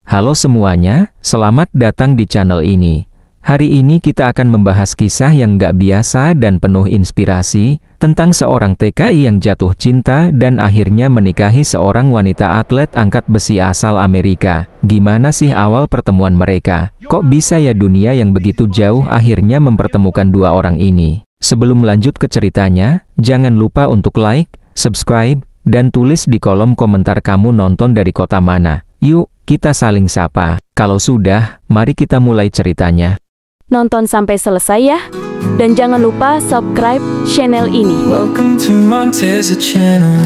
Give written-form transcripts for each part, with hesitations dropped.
Halo semuanya, selamat datang di channel ini. Hari ini kita akan membahas kisah yang nggak biasa dan penuh inspirasi, tentang seorang TKI yang jatuh cinta dan akhirnya menikahi seorang wanita atlet angkat besi asal Amerika. Gimana sih awal pertemuan mereka? Kok bisa ya dunia yang begitu jauh akhirnya mempertemukan dua orang ini? Sebelum lanjut ke ceritanya, jangan lupa untuk like, subscribe, dan tulis di kolom komentar kamu nonton dari kota mana. Yuk, kita saling sapa. Kalau sudah, mari kita mulai ceritanya. Nonton sampai selesai ya. Dan jangan lupa subscribe channel ini. Welcome to Montesa Channel.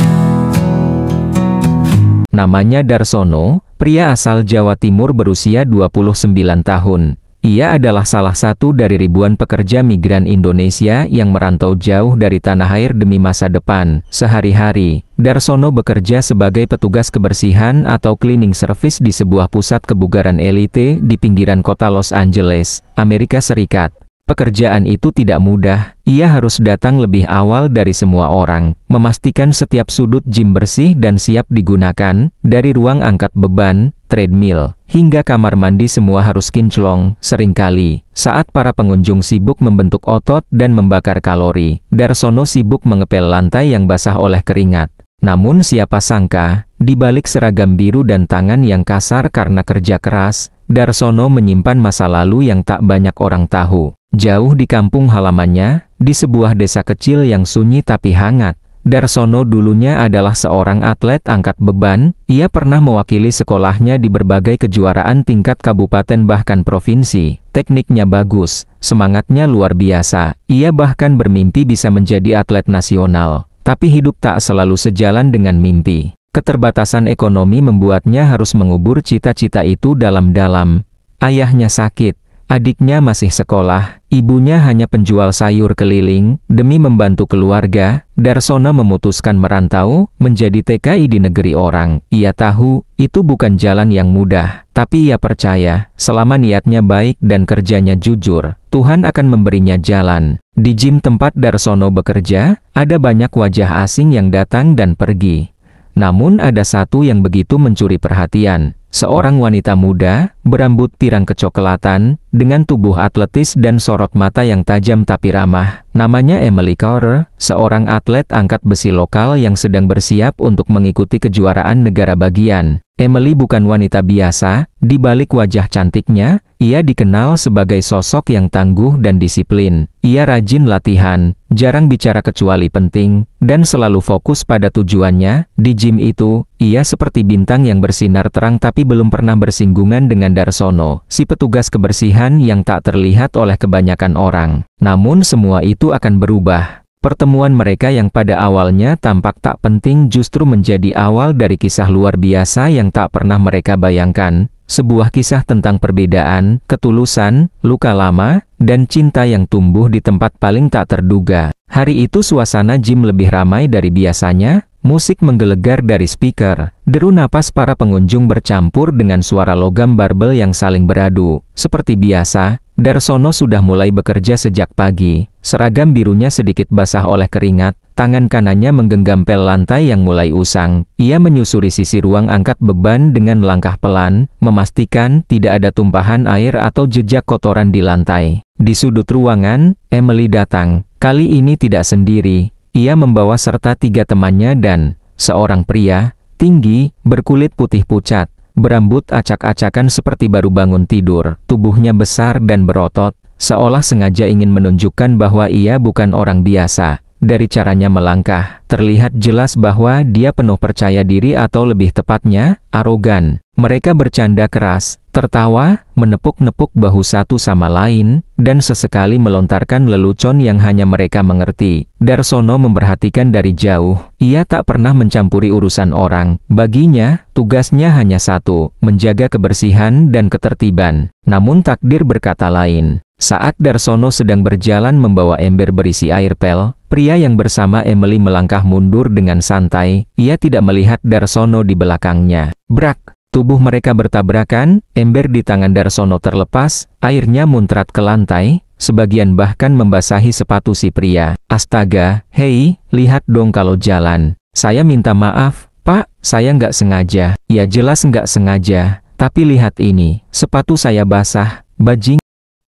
Namanya Darsono, pria asal Jawa Timur berusia 29 tahun. Ia adalah salah satu dari ribuan pekerja migran Indonesia yang merantau jauh dari tanah air demi masa depan. Sehari-hari, Darsono bekerja sebagai petugas kebersihan atau cleaning service di sebuah pusat kebugaran elite di pinggiran kota Los Angeles, Amerika Serikat. Pekerjaan itu tidak mudah, ia harus datang lebih awal dari semua orang, memastikan setiap sudut gym bersih dan siap digunakan, dari ruang angkat beban, treadmill, hingga kamar mandi semua harus kinclong. Seringkali, saat para pengunjung sibuk membentuk otot dan membakar kalori, Darsono sibuk mengepel lantai yang basah oleh keringat. Namun siapa sangka, di balik seragam biru dan tangan yang kasar karena kerja keras, Darsono menyimpan masa lalu yang tak banyak orang tahu. Jauh di kampung halamannya, di sebuah desa kecil yang sunyi tapi hangat, Darsono dulunya adalah seorang atlet angkat beban. Ia pernah mewakili sekolahnya di berbagai kejuaraan tingkat kabupaten bahkan provinsi. Tekniknya bagus, semangatnya luar biasa. Ia bahkan bermimpi bisa menjadi atlet nasional. Tapi hidup tak selalu sejalan dengan mimpi. Keterbatasan ekonomi membuatnya harus mengubur cita-cita itu dalam-dalam. Ayahnya sakit, adiknya masih sekolah, ibunya hanya penjual sayur keliling. Demi membantu keluarga, Darsono memutuskan merantau, menjadi TKI di negeri orang. Ia tahu, itu bukan jalan yang mudah, tapi ia percaya, selama niatnya baik dan kerjanya jujur, Tuhan akan memberinya jalan. Di gym tempat Darsono bekerja, ada banyak wajah asing yang datang dan pergi. Namun ada satu yang begitu mencuri perhatian. Seorang wanita muda, berambut pirang kecoklatan, dengan tubuh atletis dan sorot mata yang tajam tapi ramah. Namanya Emily Carter, seorang atlet angkat besi lokal yang sedang bersiap untuk mengikuti kejuaraan negara bagian. Emily bukan wanita biasa, di balik wajah cantiknya, ia dikenal sebagai sosok yang tangguh dan disiplin. Ia rajin latihan, jarang bicara kecuali penting, dan selalu fokus pada tujuannya. Di gym itu, ia seperti bintang yang bersinar terang tapi belum pernah bersinggungan dengan Darsono, si petugas kebersihan yang tak terlihat oleh kebanyakan orang. Namun semua itu akan berubah. Pertemuan mereka yang pada awalnya tampak tak penting justru menjadi awal dari kisah luar biasa yang tak pernah mereka bayangkan. Sebuah kisah tentang perbedaan, ketulusan, luka lama, dan cinta yang tumbuh di tempat paling tak terduga. Hari itu suasana gym lebih ramai dari biasanya. Musik menggelegar dari speaker, deru napas para pengunjung bercampur dengan suara logam barbel yang saling beradu. Seperti biasa, Darsono sudah mulai bekerja sejak pagi. Seragam birunya sedikit basah oleh keringat, tangan kanannya menggenggam pel lantai yang mulai usang. Ia menyusuri sisi ruang angkat beban dengan langkah pelan, memastikan tidak ada tumpahan air atau jejak kotoran di lantai. Di sudut ruangan, Emily datang. Kali ini tidak sendiri. Ia membawa serta 3 temannya dan seorang pria, tinggi, berkulit putih pucat, berambut acak-acakan seperti baru bangun tidur. Tubuhnya besar dan berotot, seolah sengaja ingin menunjukkan bahwa ia bukan orang biasa. Dari caranya melangkah, terlihat jelas bahwa dia penuh percaya diri atau lebih tepatnya, arogan. Mereka bercanda keras, tertawa, menepuk-nepuk bahu satu sama lain, dan sesekali melontarkan lelucon yang hanya mereka mengerti. Darsono memperhatikan dari jauh. Ia tak pernah mencampuri urusan orang. Baginya, tugasnya hanya satu, menjaga kebersihan dan ketertiban. Namun takdir berkata lain. Saat Darsono sedang berjalan membawa ember berisi air pel, pria yang bersama Emily melangkah mundur dengan santai. Ia tidak melihat Darsono di belakangnya. Brak! Tubuh mereka bertabrakan, ember di tangan Darsono terlepas, airnya muncrat ke lantai, sebagian bahkan membasahi sepatu si pria. Astaga, hei, lihat dong kalau jalan. Saya minta maaf, Pak, saya nggak sengaja. Ya jelas nggak sengaja. Tapi lihat ini, sepatu saya basah, bajing.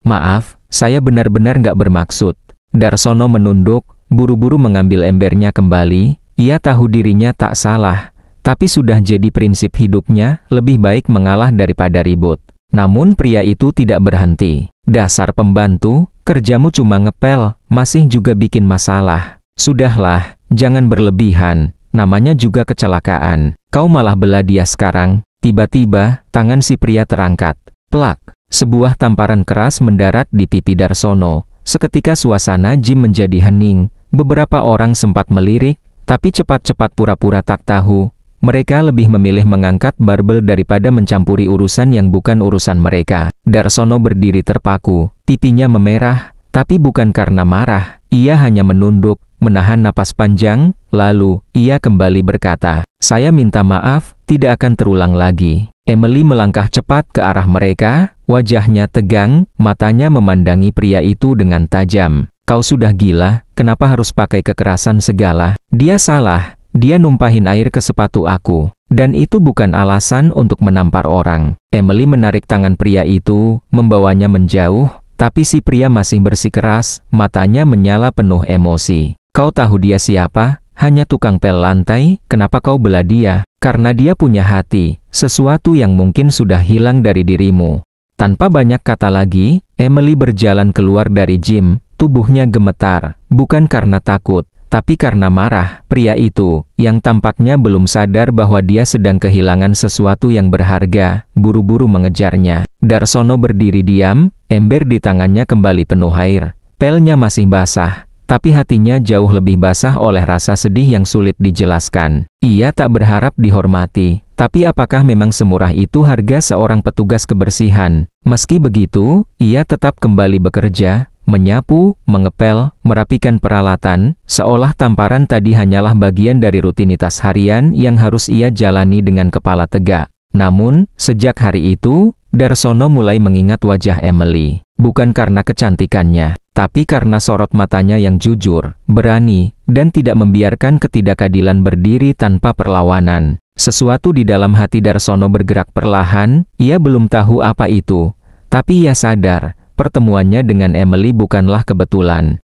Maaf, saya benar-benar nggak bermaksud. Darsono menunduk, buru-buru mengambil embernya kembali. Ia tahu dirinya tak salah, tapi sudah jadi prinsip hidupnya, lebih baik mengalah daripada ribut. Namun pria itu tidak berhenti. Dasar pembantu, kerjamu cuma ngepel, masih juga bikin masalah. Sudahlah, jangan berlebihan, namanya juga kecelakaan. Kau malah bela dia sekarang. Tiba-tiba, tangan si pria terangkat. Plak, sebuah tamparan keras mendarat di pipi Darsono. Seketika suasana gym menjadi hening. Beberapa orang sempat melirik, tapi cepat-cepat pura-pura tak tahu. Mereka lebih memilih mengangkat barbel daripada mencampuri urusan yang bukan urusan mereka. Darsono berdiri terpaku, pipinya memerah, tapi bukan karena marah. Ia hanya menunduk, menahan napas panjang, lalu ia kembali berkata, "Saya minta maaf, tidak akan terulang lagi." Emily melangkah cepat ke arah mereka, wajahnya tegang, matanya memandangi pria itu dengan tajam. "Kau sudah gila, kenapa harus pakai kekerasan segala?" "Dia salah, dia numpahin air ke sepatu aku, dan itu bukan alasan untuk menampar orang." Emily menarik tangan pria itu, membawanya menjauh, tapi si pria masih bersikeras, matanya menyala penuh emosi. "Kau tahu dia siapa? Hanya tukang pel lantai, kenapa kau bela dia? Karena dia punya hati, sesuatu yang mungkin sudah hilang dari dirimu." Tanpa banyak kata lagi, Emily berjalan keluar dari gym, tubuhnya gemetar, bukan karena takut, tapi karena marah. Pria itu, yang tampaknya belum sadar bahwa dia sedang kehilangan sesuatu yang berharga, buru-buru mengejarnya. Darsono berdiri diam, ember di tangannya kembali penuh air. Pelnya masih basah, tapi hatinya jauh lebih basah oleh rasa sedih yang sulit dijelaskan. Ia tak berharap dihormati, tapi apakah memang semurah itu harga seorang petugas kebersihan? Meski begitu, ia tetap kembali bekerja, menyapu, mengepel, merapikan peralatan, seolah tamparan tadi hanyalah bagian dari rutinitas harian yang harus ia jalani dengan kepala tegak. Namun, sejak hari itu, Darsono mulai mengingat wajah Emily. Bukan karena kecantikannya, tapi karena sorot matanya yang jujur, berani, dan tidak membiarkan ketidakadilan berdiri tanpa perlawanan. Sesuatu di dalam hati Darsono bergerak perlahan, ia belum tahu apa itu. Tapi ia sadar, pertemuannya dengan Emily bukanlah kebetulan.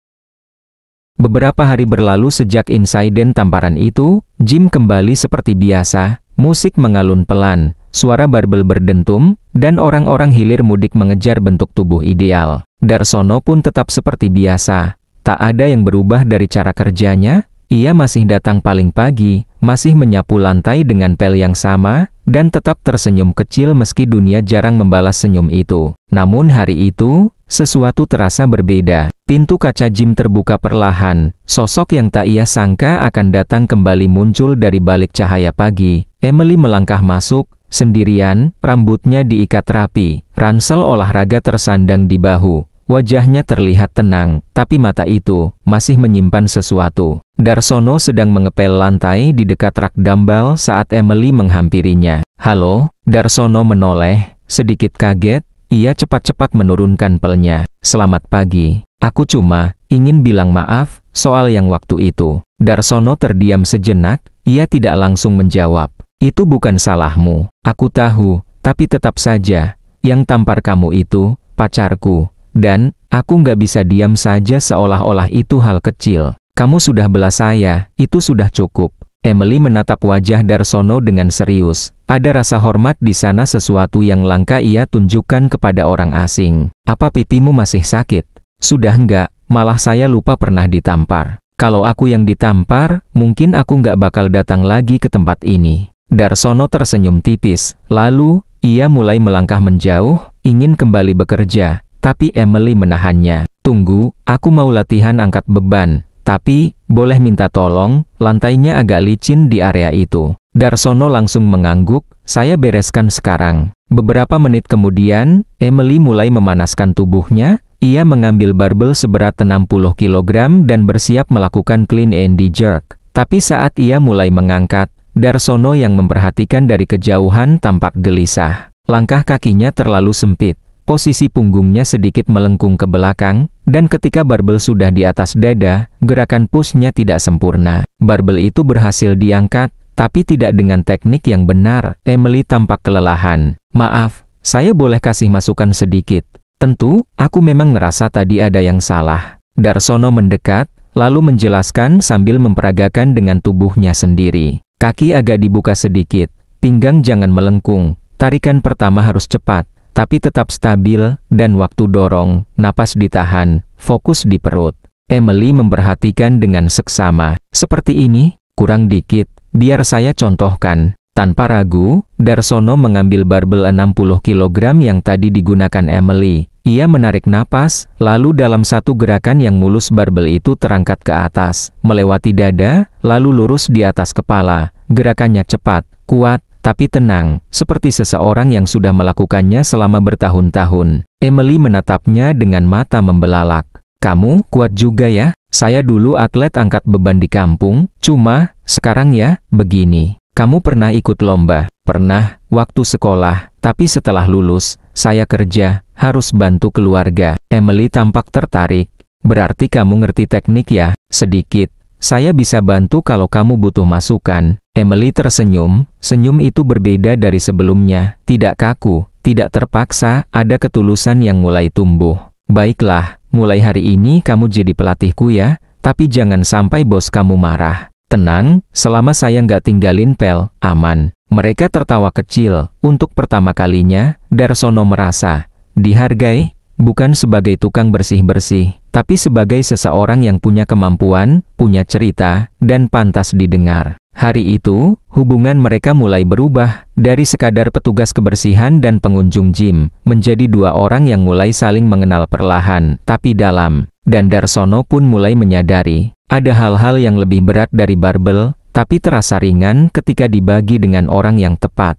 Beberapa hari berlalu sejak insiden tamparan itu, gym kembali seperti biasa, musik mengalun pelan, suara barbel berdentum, dan orang-orang hilir mudik mengejar bentuk tubuh ideal. Darsono pun tetap seperti biasa, tak ada yang berubah dari cara kerjanya. Ia masih datang paling pagi, masih menyapu lantai dengan pel yang sama, dan tetap tersenyum kecil meski dunia jarang membalas senyum itu. Namun hari itu, sesuatu terasa berbeda. Pintu kaca gym terbuka perlahan, sosok yang tak ia sangka akan datang kembali muncul dari balik cahaya pagi. Emily melangkah masuk, sendirian, rambutnya diikat rapi, ransel olahraga tersandang di bahu. Wajahnya terlihat tenang, tapi mata itu masih menyimpan sesuatu. Darsono sedang mengepel lantai di dekat rak dumbbell saat Emily menghampirinya. "Halo?" Darsono menoleh, sedikit kaget. Ia cepat-cepat menurunkan pelnya. "Selamat pagi. Aku cuma ingin bilang maaf soal yang waktu itu." Darsono terdiam sejenak, ia tidak langsung menjawab. "Itu bukan salahmu. Aku tahu, tapi tetap saja, yang tampar kamu itu pacarku. Dan, aku nggak bisa diam saja seolah-olah itu hal kecil. Kamu sudah bela saya, itu sudah cukup." Emily menatap wajah Darsono dengan serius. Ada rasa hormat di sana, sesuatu yang langka ia tunjukkan kepada orang asing. "Apa pipimu masih sakit?" "Sudah enggak, malah saya lupa pernah ditampar. Kalau aku yang ditampar, mungkin aku nggak bakal datang lagi ke tempat ini." Darsono tersenyum tipis, lalu, ia mulai melangkah menjauh, ingin kembali bekerja. Tapi Emily menahannya. "Tunggu, aku mau latihan angkat beban. Tapi, boleh minta tolong, lantainya agak licin di area itu." Darsono langsung mengangguk, "Saya bereskan sekarang." Beberapa menit kemudian, Emily mulai memanaskan tubuhnya. Ia mengambil barbel seberat 60 kg dan bersiap melakukan clean and jerk. Tapi saat ia mulai mengangkat, Darsono yang memperhatikan dari kejauhan tampak gelisah. Langkah kakinya terlalu sempit. Posisi punggungnya sedikit melengkung ke belakang, dan ketika barbel sudah di atas dada, gerakan push-nya tidak sempurna. Barbel itu berhasil diangkat, tapi tidak dengan teknik yang benar. Emily tampak kelelahan. Maaf, saya boleh kasih masukan sedikit. Tentu, aku memang ngerasa tadi ada yang salah. Darsono mendekat, lalu menjelaskan sambil memperagakan dengan tubuhnya sendiri. Kaki agak dibuka sedikit, pinggang jangan melengkung, tarikan pertama harus cepat, tapi tetap stabil, dan waktu dorong, napas ditahan, fokus di perut. Emily memperhatikan dengan seksama. Seperti ini, kurang dikit, biar saya contohkan. Tanpa ragu, Darsono mengambil barbel 60 kg yang tadi digunakan Emily. Ia menarik napas, lalu dalam satu gerakan yang mulus barbel itu terangkat ke atas, melewati dada, lalu lurus di atas kepala. Gerakannya cepat, kuat, tapi tenang, seperti seseorang yang sudah melakukannya selama bertahun-tahun. Emily menatapnya dengan mata membelalak. Kamu kuat juga ya? Saya dulu atlet angkat beban di kampung, cuma, sekarang ya, begini. Kamu pernah ikut lomba? Pernah, waktu sekolah, tapi setelah lulus, saya kerja, harus bantu keluarga. Emily tampak tertarik. Berarti kamu ngerti teknik ya? Sedikit. Saya bisa bantu kalau kamu butuh masukan. Emily tersenyum, senyum itu berbeda dari sebelumnya. Tidak kaku, tidak terpaksa, ada ketulusan yang mulai tumbuh. Baiklah, mulai hari ini kamu jadi pelatihku ya, tapi jangan sampai bos kamu marah. Tenang, selama saya nggak tinggalin pel, aman. Mereka tertawa kecil. Untuk pertama kalinya, Darsono merasa dihargai, bukan sebagai tukang bersih-bersih, tapi sebagai seseorang yang punya kemampuan, punya cerita, dan pantas didengar. Hari itu, hubungan mereka mulai berubah, dari sekadar petugas kebersihan dan pengunjung gym, menjadi dua orang yang mulai saling mengenal perlahan, tapi dalam. Dan Darsono pun mulai menyadari, ada hal-hal yang lebih berat dari barbel, tapi terasa ringan ketika dibagi dengan orang yang tepat.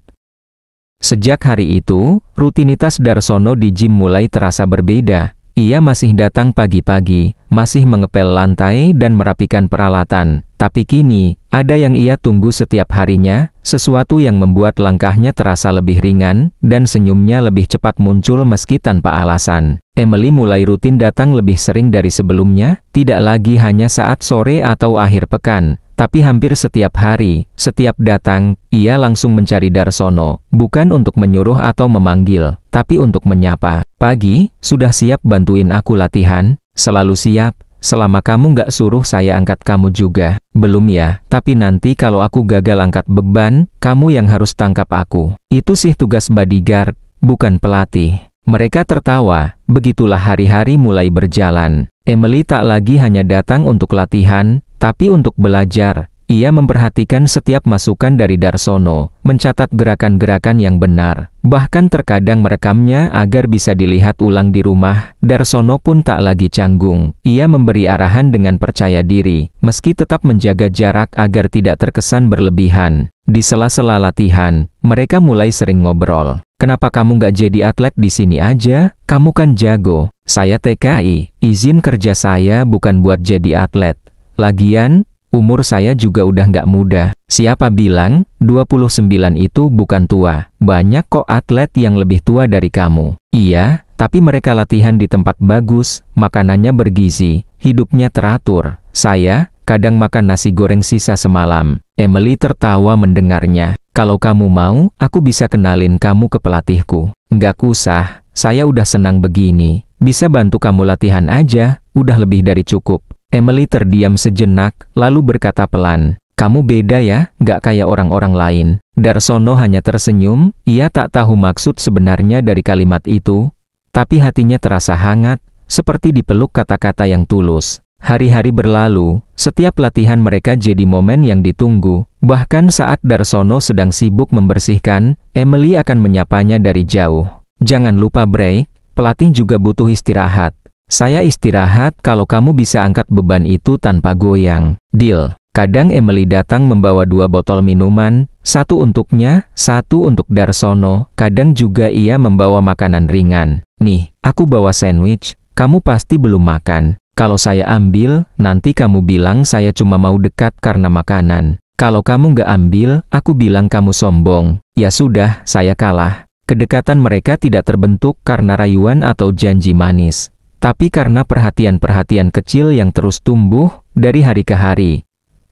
Sejak hari itu, rutinitas Darsono di gym mulai terasa berbeda. Ia masih datang pagi-pagi, masih mengepel lantai dan merapikan peralatan. Tapi kini, ada yang ia tunggu setiap harinya, sesuatu yang membuat langkahnya terasa lebih ringan, dan senyumnya lebih cepat muncul meski tanpa alasan. Emily mulai rutin datang lebih sering dari sebelumnya, tidak lagi hanya saat sore atau akhir pekan. Tapi hampir setiap hari, setiap datang, ia langsung mencari Darsono, bukan untuk menyuruh atau memanggil, tapi untuk menyapa. Pagi, sudah siap bantuin aku latihan? Selalu siap, selama kamu nggak suruh saya angkat kamu juga. Belum ya, tapi nanti kalau aku gagal angkat beban, kamu yang harus tangkap aku. Itu sih tugas bodyguard, bukan pelatih. Mereka tertawa, begitulah hari-hari mulai berjalan. Emily tak lagi hanya datang untuk latihan, tapi untuk belajar. Ia memperhatikan setiap masukan dari Darsono, mencatat gerakan-gerakan yang benar, bahkan terkadang merekamnya agar bisa dilihat ulang di rumah. Darsono pun tak lagi canggung. Ia memberi arahan dengan percaya diri, meski tetap menjaga jarak agar tidak terkesan berlebihan. Di sela-sela latihan, mereka mulai sering ngobrol. Kenapa kamu nggak jadi atlet di sini aja? Kamu kan jago. Saya TKI, izin kerja saya bukan buat jadi atlet. Lagian, umur saya juga udah nggak muda. Siapa bilang, 29 itu bukan tua. Banyak kok atlet yang lebih tua dari kamu. Iya, tapi mereka latihan di tempat bagus, makanannya bergizi, hidupnya teratur. Saya, kadang makan nasi goreng sisa semalam. Emily tertawa mendengarnya. Kalau kamu mau, aku bisa kenalin kamu ke pelatihku. Nggak usah, saya udah senang begini. Bisa bantu kamu latihan aja, udah lebih dari cukup. Emily terdiam sejenak, lalu berkata pelan, kamu beda ya, nggak kayak orang-orang lain. Darsono hanya tersenyum, ia tak tahu maksud sebenarnya dari kalimat itu. Tapi hatinya terasa hangat, seperti dipeluk kata-kata yang tulus. Hari-hari berlalu, setiap latihan mereka jadi momen yang ditunggu. Bahkan saat Darsono sedang sibuk membersihkan, Emily akan menyapanya dari jauh. Jangan lupa break, pelatih juga butuh istirahat. Saya istirahat kalau kamu bisa angkat beban itu tanpa goyang. Deal. Kadang Emily datang membawa 2 botol minuman, satu untuknya, satu untuk Darsono. Kadang juga ia membawa makanan ringan. Nih, aku bawa sandwich, kamu pasti belum makan. Kalau saya ambil, nanti kamu bilang saya cuma mau dekat karena makanan. Kalau kamu nggak ambil, aku bilang kamu sombong. Ya sudah, saya kalah. Kedekatan mereka tidak terbentuk karena rayuan atau janji manis, tapi karena perhatian-perhatian kecil yang terus tumbuh dari hari ke hari.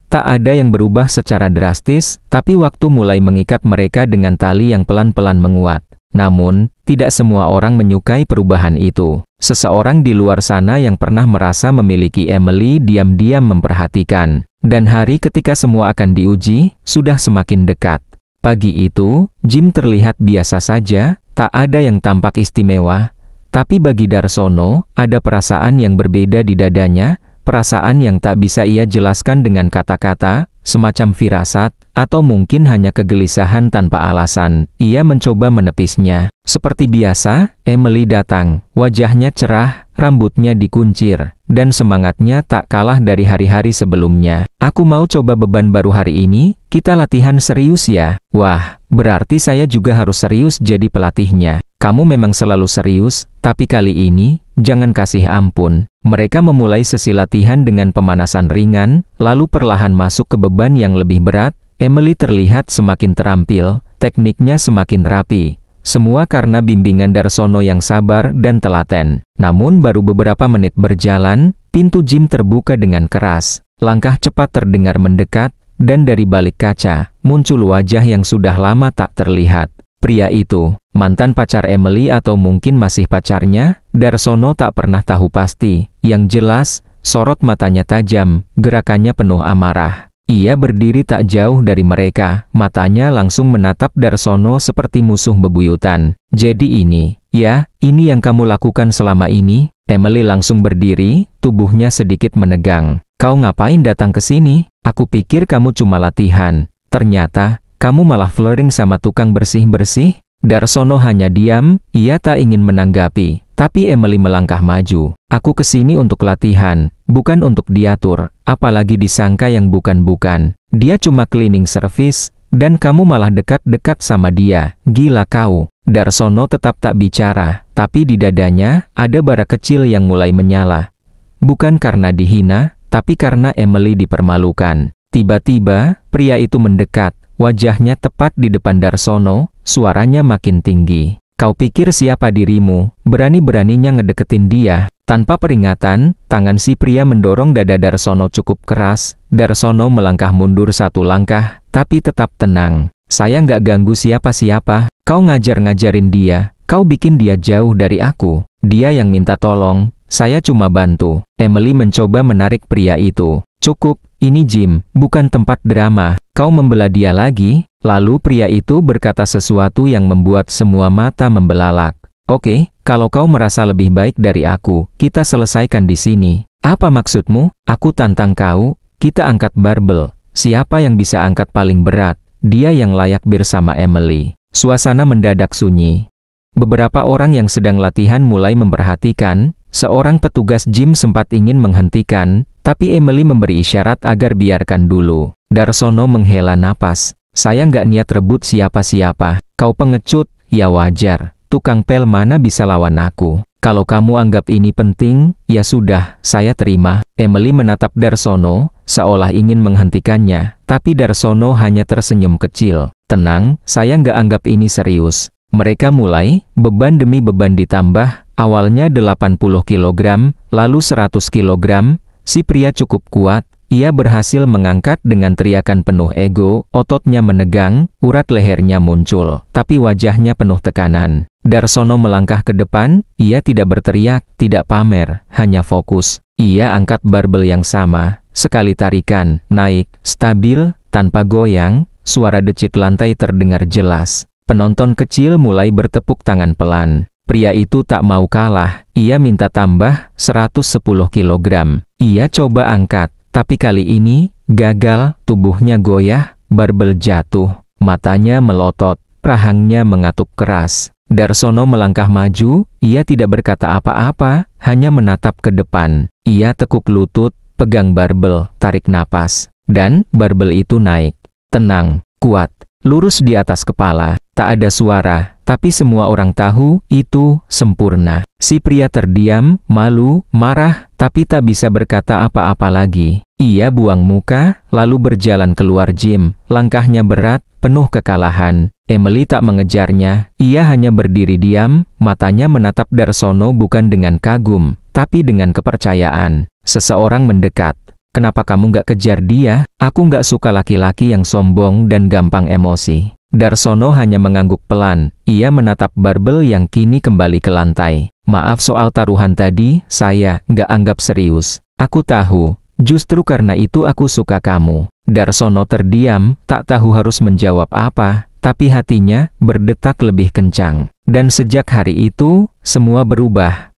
Tak ada yang berubah secara drastis, tapi waktu mulai mengikat mereka dengan tali yang pelan-pelan menguat. Namun, tidak semua orang menyukai perubahan itu. Seseorang di luar sana yang pernah merasa memiliki Emily diam-diam memperhatikan. Dan hari ketika semua akan diuji, sudah semakin dekat. Pagi itu, Jim terlihat biasa saja, tak ada yang tampak istimewa. Tapi bagi Darsono, ada perasaan yang berbeda di dadanya, perasaan yang tak bisa ia jelaskan dengan kata-kata, semacam firasat, atau mungkin hanya kegelisahan tanpa alasan. Ia mencoba menepisnya. Seperti biasa, Emily datang. Wajahnya cerah, rambutnya dikuncir, dan semangatnya tak kalah dari hari-hari sebelumnya. Aku mau coba beban baru hari ini, kita latihan serius ya. Wah, berarti saya juga harus serius jadi pelatihnya. Kamu memang selalu serius, tapi kali ini, jangan kasih ampun. Mereka memulai sesi latihan dengan pemanasan ringan, lalu perlahan masuk ke beban yang lebih berat. Emily terlihat semakin terampil, tekniknya semakin rapi. Semua karena bimbingan Darsono yang sabar dan telaten. Namun baru beberapa menit berjalan, pintu gym terbuka dengan keras. Langkah cepat terdengar mendekat, dan dari balik kaca, muncul wajah yang sudah lama tak terlihat. Pria itu, mantan pacar Emily atau mungkin masih pacarnya, Darsono tak pernah tahu pasti. Yang jelas, sorot matanya tajam, gerakannya penuh amarah. Ia berdiri tak jauh dari mereka, matanya langsung menatap Darsono seperti musuh bebuyutan. Jadi ini yang kamu lakukan selama ini? Emily langsung berdiri, tubuhnya sedikit menegang. Kau ngapain datang ke sini? Aku pikir kamu cuma latihan. Ternyata, kamu malah flirting sama tukang bersih-bersih? Darsono hanya diam, ia tak ingin menanggapi. Tapi Emily melangkah maju. Aku kesini untuk latihan, bukan untuk diatur, apalagi disangka yang bukan-bukan. Dia cuma cleaning service, dan kamu malah dekat-dekat sama dia. Gila kau. Darsono tetap tak bicara, tapi di dadanya, ada bara kecil yang mulai menyala. Bukan karena dihina, tapi karena Emily dipermalukan. Tiba-tiba, pria itu mendekat. Wajahnya tepat di depan Darsono, suaranya makin tinggi. Kau pikir siapa dirimu, berani-beraninya ngedeketin dia? Tanpa peringatan, tangan si pria mendorong dada Darsono cukup keras. Darsono melangkah mundur satu langkah, tapi tetap tenang. Saya nggak ganggu siapa-siapa, kau ngajar-ngajarin dia, kau bikin dia jauh dari aku. Dia yang minta tolong, saya cuma bantu. Emily mencoba menarik pria itu. Cukup, ini gym, bukan tempat drama. Kau membela dia lagi? Lalu pria itu berkata sesuatu yang membuat semua mata membelalak. Oke, kalau kau merasa lebih baik dari aku, kita selesaikan di sini. Apa maksudmu? Aku tantang kau, kita angkat barbel. Siapa yang bisa angkat paling berat? Dia yang layak bersama Emily. Suasana mendadak sunyi. Beberapa orang yang sedang latihan mulai memperhatikan. Seorang petugas gym sempat ingin menghentikan, tapi Emily memberi isyarat agar biarkan dulu. Darsono menghela napas. Saya nggak niat rebut siapa-siapa. Kau pengecut, ya wajar. Tukang pel mana bisa lawan aku. Kalau kamu anggap ini penting, ya sudah, saya terima. Emily menatap Darsono, seolah ingin menghentikannya. Tapi Darsono hanya tersenyum kecil. Tenang, saya nggak anggap ini serius. Mereka mulai, beban demi beban ditambah. Awalnya 80 kg, lalu 100 kg. Si pria cukup kuat. Ia berhasil mengangkat dengan teriakan penuh ego, ototnya menegang, urat lehernya muncul, tapi wajahnya penuh tekanan. Darsono melangkah ke depan, ia tidak berteriak, tidak pamer, hanya fokus. Ia angkat barbel yang sama, sekali tarikan, naik, stabil, tanpa goyang, suara decit lantai terdengar jelas. Penonton kecil mulai bertepuk tangan pelan. Pria itu tak mau kalah, ia minta tambah 110 kg. Ia coba angkat. Tapi kali ini, gagal, tubuhnya goyah, barbel jatuh, matanya melotot, rahangnya mengatup keras. Darsono melangkah maju, ia tidak berkata apa-apa, hanya menatap ke depan. Ia tekuk lutut, pegang barbel, tarik napas, dan barbel itu naik. Tenang, kuat, lurus di atas kepala, tak ada suara, tapi semua orang tahu, itu sempurna. Si pria terdiam, malu, marah, tapi tak bisa berkata apa-apa lagi. Ia buang muka, lalu berjalan keluar gym. Langkahnya berat, penuh kekalahan. Emily tak mengejarnya, ia hanya berdiri diam, matanya menatap Darsono bukan dengan kagum, tapi dengan kepercayaan. Seseorang mendekat. Kenapa kamu nggak kejar dia? Aku nggak suka laki-laki yang sombong dan gampang emosi. Darsono hanya mengangguk pelan. Ia menatap barbel yang kini kembali ke lantai. Maaf soal taruhan tadi, saya nggak anggap serius. Aku tahu, justru karena itu aku suka kamu. Darsono terdiam, tak tahu harus menjawab apa, tapi hatinya berdetak lebih kencang. Dan sejak hari itu, semua berubah.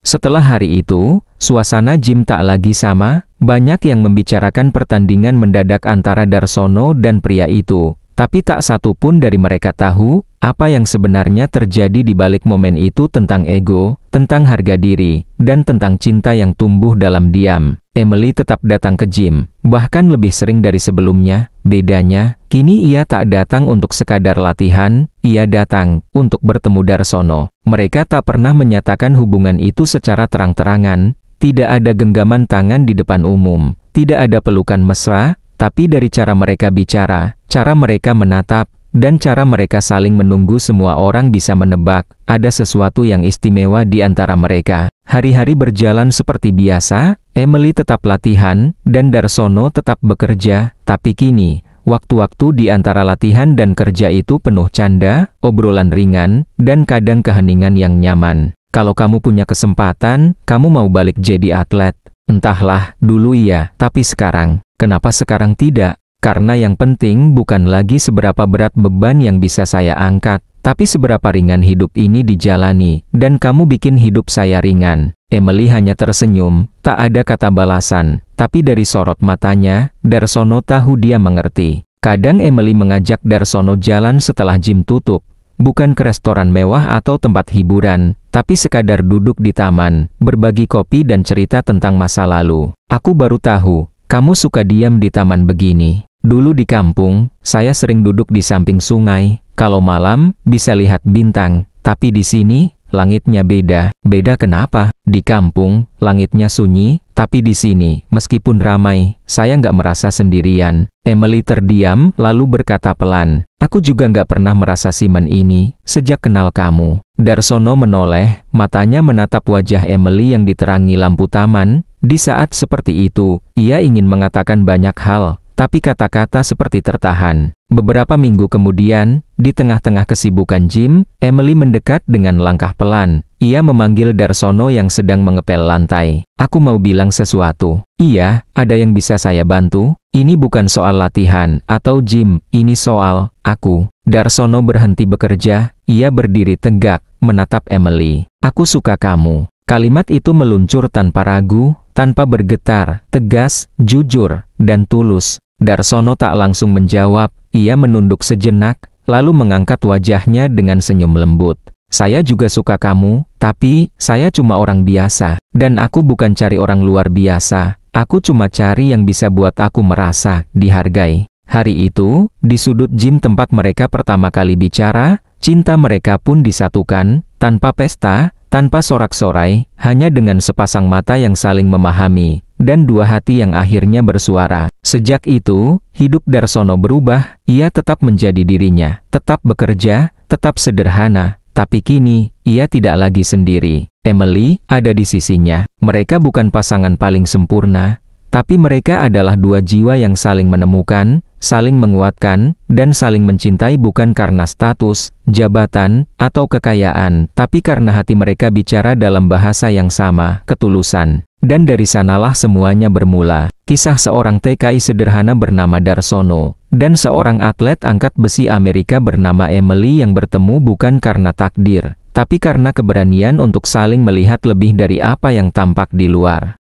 Setelah hari itu, suasana gym tak lagi sama, banyak yang membicarakan pertandingan mendadak antara Darsono dan pria itu. Tapi tak satu pun dari mereka tahu, apa yang sebenarnya terjadi di balik momen itu tentang ego, tentang harga diri, dan tentang cinta yang tumbuh dalam diam. Emily tetap datang ke gym, bahkan lebih sering dari sebelumnya. Bedanya, kini ia tak datang untuk sekadar latihan, ia datang untuk bertemu Darsono. Mereka tak pernah menyatakan hubungan itu secara terang-terangan, tidak ada genggaman tangan di depan umum, tidak ada pelukan mesra, tapi dari cara mereka bicara, cara mereka menatap, dan cara mereka saling menunggu semua orang bisa menebak, ada sesuatu yang istimewa di antara mereka. Hari-hari berjalan seperti biasa, Emily tetap latihan, dan Darsono tetap bekerja, tapi kini, waktu-waktu di antara latihan dan kerja itu penuh canda, obrolan ringan, dan kadang keheningan yang nyaman. Kalau kamu punya kesempatan, kamu mau balik jadi atlet? Entahlah, dulu iya, tapi sekarang, kenapa sekarang tidak? Karena yang penting bukan lagi seberapa berat beban yang bisa saya angkat, tapi seberapa ringan hidup ini dijalani, dan kamu bikin hidup saya ringan. Emily hanya tersenyum, tak ada kata balasan, tapi dari sorot matanya, Darsono tahu dia mengerti. Kadang Emily mengajak Darsono jalan setelah gym tutup, bukan ke restoran mewah atau tempat hiburan, tapi sekadar duduk di taman, berbagi kopi dan cerita tentang masa lalu. Aku baru tahu, kamu suka diam di taman begini. Dulu di kampung, saya sering duduk di samping sungai, kalau malam, bisa lihat bintang, tapi di sini, langitnya beda. Beda kenapa? Di kampung, langitnya sunyi, tapi di sini, meskipun ramai, saya nggak merasa sendirian. Emily terdiam, lalu berkata pelan, aku juga nggak pernah merasa simen ini, sejak kenal kamu. Darsono menoleh, matanya menatap wajah Emily yang diterangi lampu taman. Di saat seperti itu, ia ingin mengatakan banyak hal, tapi kata-kata seperti tertahan. Beberapa minggu kemudian, di tengah-tengah kesibukan gym, Emily mendekat dengan langkah pelan. Ia memanggil Darsono yang sedang mengepel lantai. Aku mau bilang sesuatu. Iya, ada yang bisa saya bantu? Ini bukan soal latihan atau gym, ini soal aku. Darsono berhenti bekerja, ia berdiri tegak, menatap Emily. Aku suka kamu. Kalimat itu meluncur tanpa ragu, tanpa bergetar, tegas, jujur, dan tulus. Darsono tak langsung menjawab, ia menunduk sejenak, lalu mengangkat wajahnya dengan senyum lembut. Saya juga suka kamu, tapi, saya cuma orang biasa. Dan aku bukan cari orang luar biasa, aku cuma cari yang bisa buat aku merasa dihargai. Hari itu, di sudut gym tempat mereka pertama kali bicara, cinta mereka pun disatukan, tanpa pesta, tanpa sorak-sorai, hanya dengan sepasang mata yang saling memahami, dan dua hati yang akhirnya bersuara. Sejak itu, hidup Darsono berubah, ia tetap menjadi dirinya, tetap bekerja, tetap sederhana, tapi kini, ia tidak lagi sendiri. Emily ada di sisinya. Mereka bukan pasangan paling sempurna, tapi mereka adalah dua jiwa yang saling menemukan, saling menguatkan, dan saling mencintai bukan karena status, jabatan, atau kekayaan, tapi karena hati mereka bicara dalam bahasa yang sama, ketulusan. Dan dari sanalah semuanya bermula. Kisah seorang TKI sederhana bernama Darsono, dan seorang atlet angkat besi Amerika bernama Emily yang bertemu bukan karena takdir, tapi karena keberanian untuk saling melihat lebih dari apa yang tampak di luar.